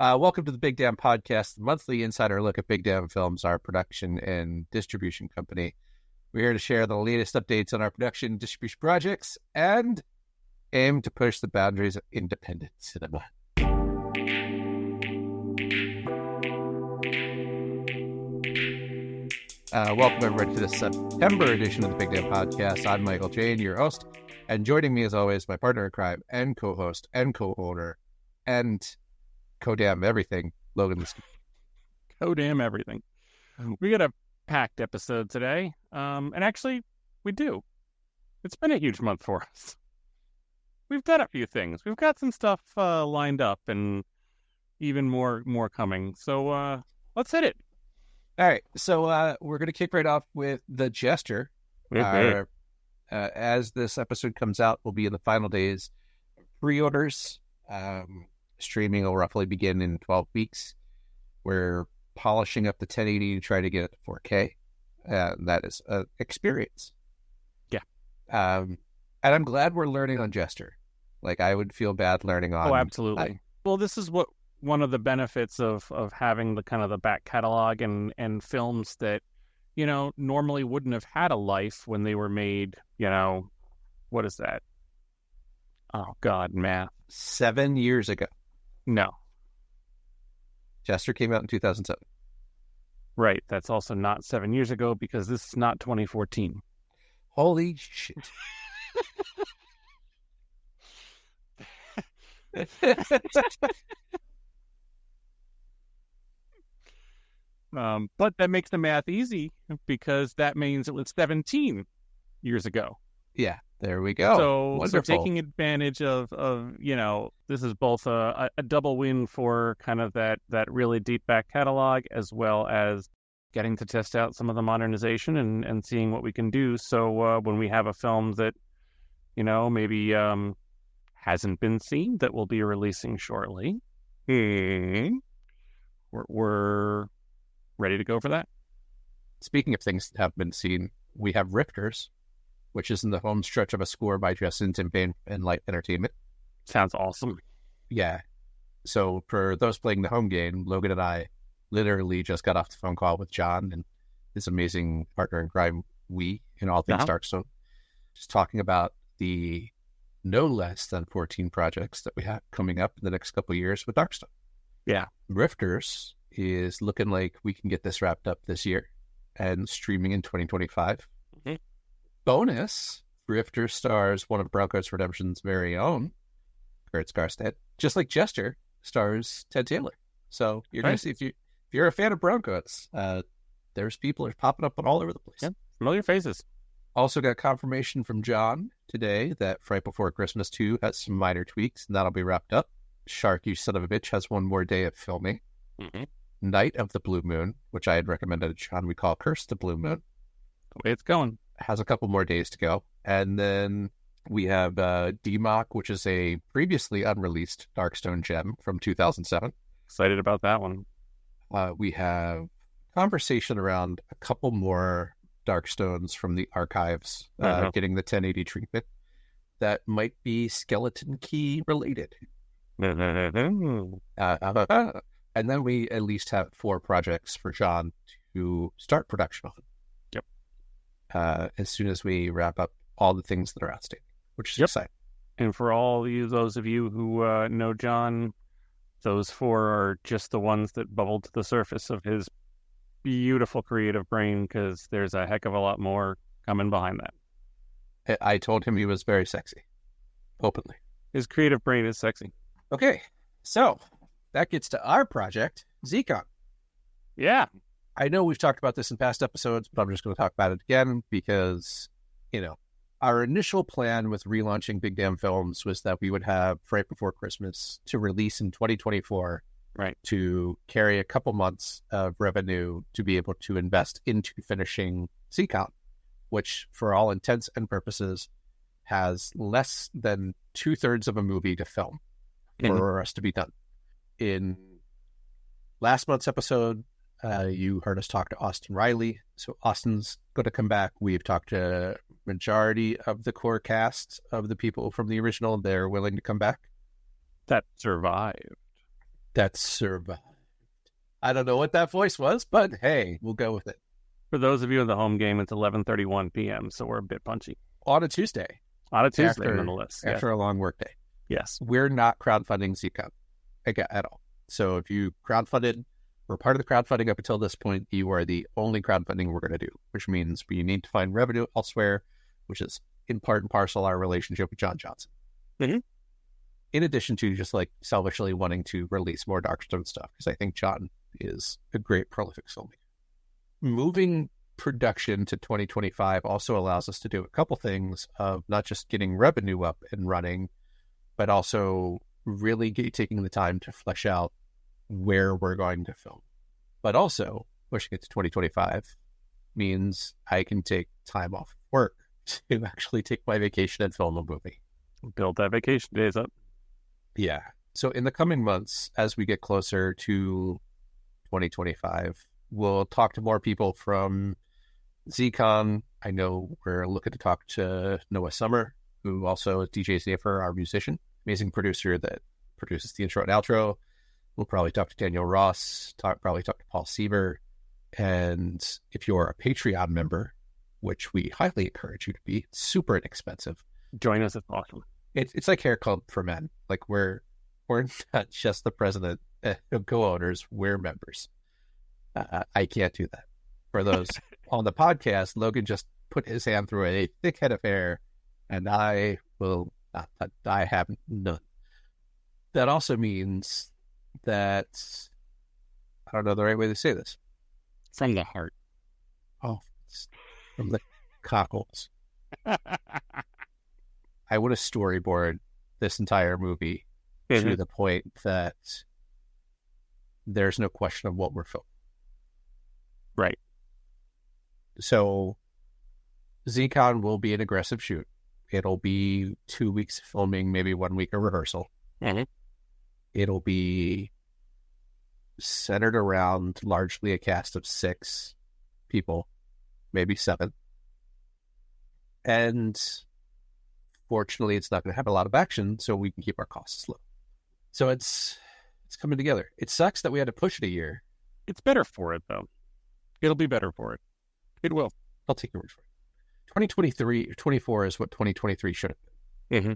Welcome to the Big Damn Podcast, the monthly insider look at Big Damn Films, our production and distribution company. We're here to share the latest updates on our production and distribution projects and aim to push the boundaries of independent cinema. Welcome everybody to the September edition of the Big Damn Podcast. I'm Michael Jane, your host, and joining me as always, my partner in crime and co-host and co-owner and co-damn everything, Logan. Co-damn everything. We got a packed episode today, and actually, we do. It's been a huge month for us. We've got a few things. We've got some stuff lined up, and even more coming. So let's hit it. All right, so we're going to kick right off with the Jester. As this episode comes out, we'll be in the final days of pre-orders. Streaming will roughly begin in 12 weeks. We're polishing up the 1080 to try to get it to 4K. That is an experience. Yeah. And I'm glad we're learning on Jester. Like, I would feel bad learning on... Oh, absolutely. Well, this is one of the benefits of having the kind of the back catalog and films that, you know, normally wouldn't have had a life when they were made, you know, what is that? Oh, God, math. 7 years ago. No. Jester came out in 2007. Right. That's also not 7 years ago because this is not 2014. Holy shit. But that makes the math easy because that means it was 17 years ago. Yeah, there we go. So taking advantage of, you know, this is both a double win for kind of that really deep back catalog, as well as getting to test out some of the modernization and seeing what we can do. So when we have a film that, you know, maybe hasn't been seen that we'll be releasing shortly, we're ready to go for that. Speaking of things that have been seen, we have Rifters, which is in the home stretch of a score by Justin Timberlake and Light Entertainment. Sounds awesome. Yeah. So for those playing the home game, Logan and I literally just got off the phone call with John and his amazing partner in crime, in all things Darkstone, just talking about the no less than 14 projects that we have coming up in the next couple of years with Darkstone. Yeah. Rifters is looking like we can get this wrapped up this year and streaming in 2025. Mm-hmm. Bonus, Rifters stars one of Bronco's Redemption's very own, Kurt Skarstead, just like Jester stars Ted Taylor. So you're going to see, if you're a fan of Broncos, there's people are popping up all over the place. Yeah, familiar faces. Also got confirmation from John today that Fright Before Christmas 2 has some minor tweaks, and that'll be wrapped up. Shark, You Son of a Bitch has one more day of filming. Mm-hmm. Night of the Blue Moon, which I had recommended to John, we call Curse the Blue Moon. The way it's going. Has a couple more days to go. And then we have DMOC, which is a previously unreleased Darkstone gem from 2007. Excited about that one. We have conversation around a couple more Darkstones from the archives getting the 1080 treatment that might be Skeleton Key related. And then we at least have 4 projects for John to start production on. Yep. As soon as we wrap up all the things that are outstanding, which is exciting. And for those of you who know John, those 4 are just the ones that bubbled to the surface of his beautiful creative brain, because there's a heck of a lot more coming behind that. I told him he was very sexy, openly. His creative brain is sexy. Okay, so that gets to our project, Zcon. Yeah. I know we've talked about this in past episodes, but I'm just going to talk about it again because, you know, our initial plan with relaunching Big Damn Films was that we would have Fright Before Christmas to release in 2024, right, to carry a couple months of revenue to be able to invest into finishing Zcon, which for all intents and purposes has less than 2/3 of a movie to film for us to be done. In last month's episode, you heard us talk to Austin Riley. So Austin's going to come back. We've talked to majority of the core cast of the people from the original. They're willing to come back. That survived. That survived. I don't know what that voice was, but hey, we'll go with it. For those of you in the home game, it's 11:31 p.m., so we're a bit punchy. On a Tuesday. On a Tuesday, nonetheless. After a long work day. Yes. We're not crowdfunding Zcon at all. So if you crowdfunded, we're part of the crowdfunding up until this point, you are the only crowdfunding we're going to do, which means we need to find revenue elsewhere, which is in part and parcel our relationship with John Johnson. Mm-hmm. In addition to just like selfishly wanting to release more Darkstone stuff, because I think John is a great prolific filmmaker. Moving production to 2025 also allows us to do a couple things of not just getting revenue up and running, but also really taking the time to flesh out where we're going to film. But also pushing it to 2025 means I can take time off work to actually take my vacation and film a movie. Build that vacation days up. Yeah. So in the coming months, as we get closer to 2025, we'll talk to more people from Zcon. I know we're looking to talk to Noah Summer, who also is DJ Zafer, our musician, amazing producer that produces the intro and outro. We'll probably talk to Daniel Ross, probably talk to Paul Siever. And if you're a Patreon member, which we highly encourage you to be, it's super inexpensive. Join us. It's awesome. It's like Hair Club for men. Like we're not just the president of co-owners, we're members. I can't do that. For those on the podcast, Logan just put his hand through a thick head of hair, and I will not. I have none. That also means that I don't know the right way to say this. From the heart. Oh, from the cockles. I want to storyboard this entire movie to the point that there's no question of what we're filming. Right. So Zcon will be an aggressive shoot. It'll be 2 weeks of filming, maybe 1 week of rehearsal. Mm-hmm. It'll be centered around largely a cast of 6 people, maybe 7. And fortunately, it's not going to have a lot of action, so we can keep our costs low. So it's coming together. It sucks that we had to push it a year. It's better for it, though. It'll be better for it. It will. I'll take your word for it. 2024 is what 2023 should have been. Mm-hmm.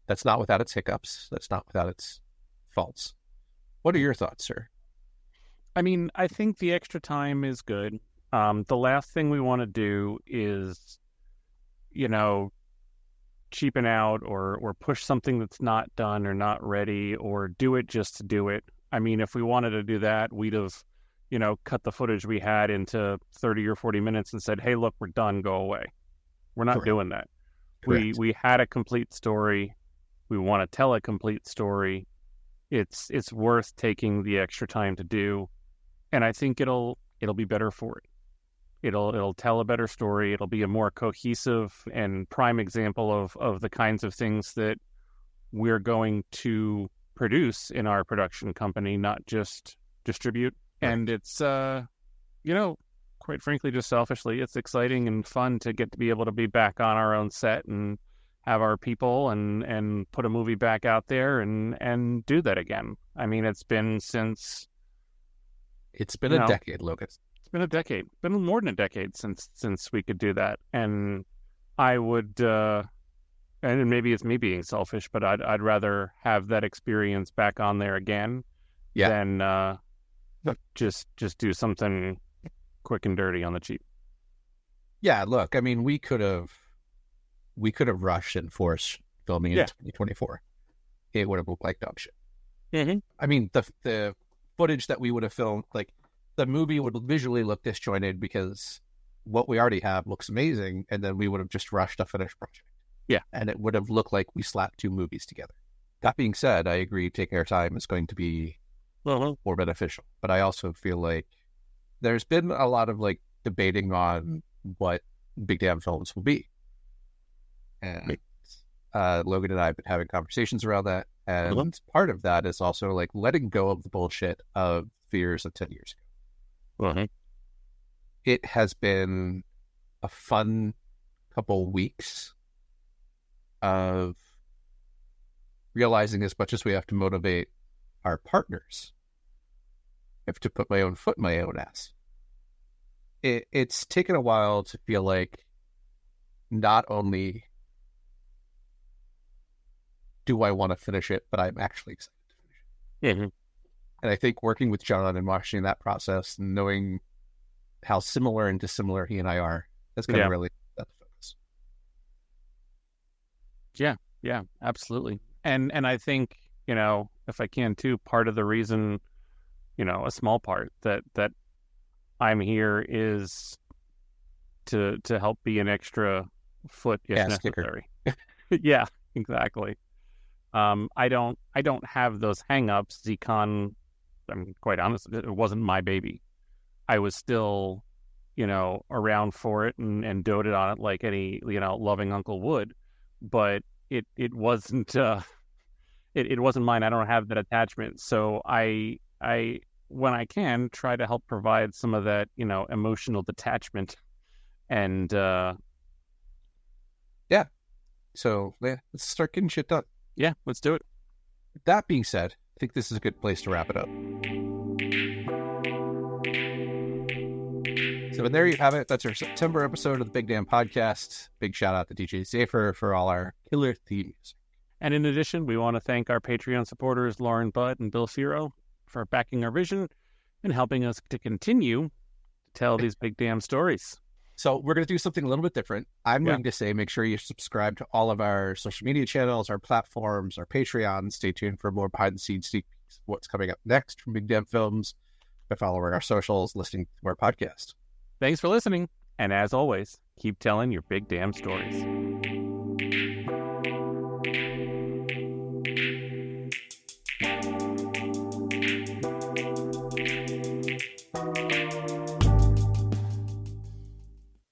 That's not without its hiccups. That's not without its faults. What are your thoughts, sir? I mean, I think the extra time is good. The last thing we want to do is, cheapen out or push something that's not done or not ready or do it just to do it. I mean, if we wanted to do that, we'd have, cut the footage we had into 30 or 40 minutes and said, hey, look, we're done, go away. We're not doing that. We had a complete story. We want to tell a complete story. It's worth taking the extra time to do. And I think it'll be better for it. It'll tell a better story. It'll be a more cohesive and prime example of the kinds of things that we're going to produce in our production company, not just distribute. Right. And it's, quite frankly, just selfishly, it's exciting and fun to get to be able to be back on our own set and have our people and put a movie back out there and do that again. I mean, it's been a decade, Logan. It's been a decade, been more than a decade since we could do that. And I would, and maybe it's me being selfish, but I'd rather have that experience back on there again than just do something quick and dirty on the cheap. Yeah, look, I mean, we could have rushed and forced filming in 2024. It would have looked like dog shit. Mm-hmm. I mean, the footage that we would have filmed, like, the movie would visually look disjointed because what we already have looks amazing, and then we would have just rushed a finished project. Yeah. And it would have looked like we slapped 2 movies together. That being said, I agree taking our time is going to be more beneficial. But I also feel like there's been a lot of, like, debating on what Big Damn Films will be. And Logan and I have been having conversations around that. And part of that is also, like, letting go of the bullshit of fears of 10 years ago. It has been a fun couple weeks of realizing as much as we have to motivate our partners. I have to put my own foot in my own ass. It's taken a while to feel like not only do I want to finish it, but I'm actually excited to finish it. Mm-hmm. And I think working with John and watching that process and knowing how similar and dissimilar he and I are, that's going to really set the focus. Yeah, absolutely. And I think, if I can too, part of the reason, a small part that I'm here is to help be an extra foot if necessary. Yeah, exactly. I don't have those hang-ups. Z-Con, I'm quite honest, it wasn't my baby. I was still, around for it and doted on it like any, loving uncle would, but it wasn't it wasn't mine. I don't have that attachment. So I when I can try to help provide some of that, emotional detachment and So let's start getting shit done. Yeah, let's do it. That being said, I think this is a good place to wrap it up. So there you have it. That's our September episode of the Big Damn Podcast. Big shout out to DJ Zafer for all our killer theme music. And in addition, we want to thank our Patreon supporters, Lauren Budd and Bill Firo, for backing our vision and helping us to continue to tell these big damn stories. So we're going to do something a little bit different. I'm going to say make sure you subscribe to all of our social media channels, our platforms, our Patreon. Stay tuned for more behind-the-scenes sneak peeks of what's coming up next from Big Damn Films by following our socials, listening to our podcast. Thanks for listening. And as always, keep telling your big damn stories.